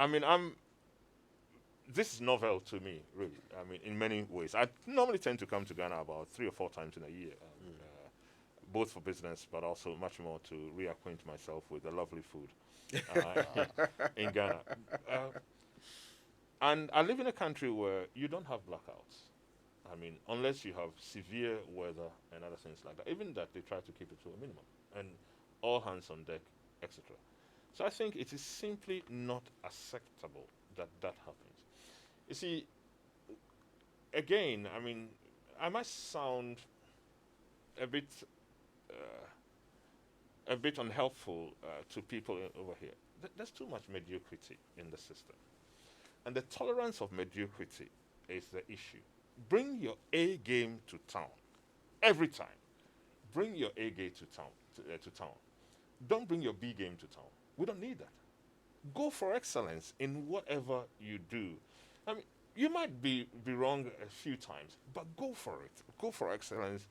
I mean, this is novel to me, really. I mean, in many ways. I normally tend to come to Ghana about 3 or 4 times in a year, both for business, but also much more to reacquaint myself with the lovely food in Ghana. Uh, and I live in a country where you don't have blackouts. I mean, unless you have severe weather and other things like that. Even that, they try to keep it to a minimum. And all hands on deck, etc. So I think it is simply not acceptable that that happens. You see, again, I mean, I might sound a bit unhelpful to people over here. There's too much mediocrity in the system, and the tolerance of mediocrity is the issue. Bring your A game to town every time. Bring your A game to town. Don't bring your B game to town. We don't need that. Go for excellence in whatever you do. I mean, you might be wrong a few times, but go for it. Go for excellence.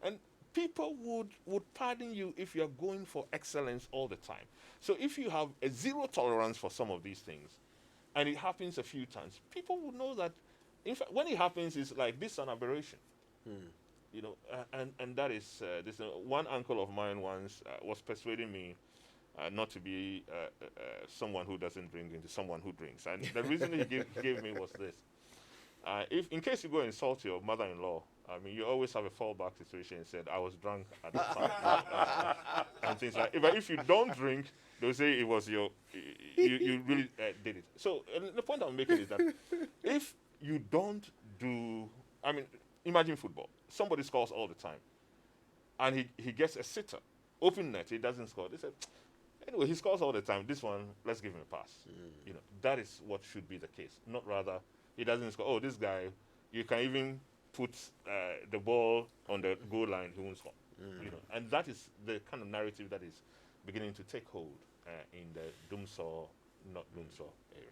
And people would pardon you if you're going for excellence all the time. So if you have a zero tolerance for some of these things, and it happens a few times, people will know that. In fact, when it happens, it's like this is an aberration. And that is this. One uncle of mine once was persuading me not to be someone who doesn't drink into someone who drinks. And the reason he gave me was this. If in case you go insult your mother-in-law, I mean, you always have a fallback situation and said, I was drunk at the time. And things like that. But if you don't drink, they'll say it was you really did it. So the point I'm making is that if you don't do, I mean, imagine football. Somebody scores all the time, and he gets a sitter. Open net, he doesn't score. They said, anyway, he scores all the time. This one, let's give him a pass. That is what should be the case. Not rather, he doesn't score. Oh, this guy, you can even put the ball on the goal line, he won't score. And that is the kind of narrative that is beginning to take hold in the Dumsor, not Dumsor area.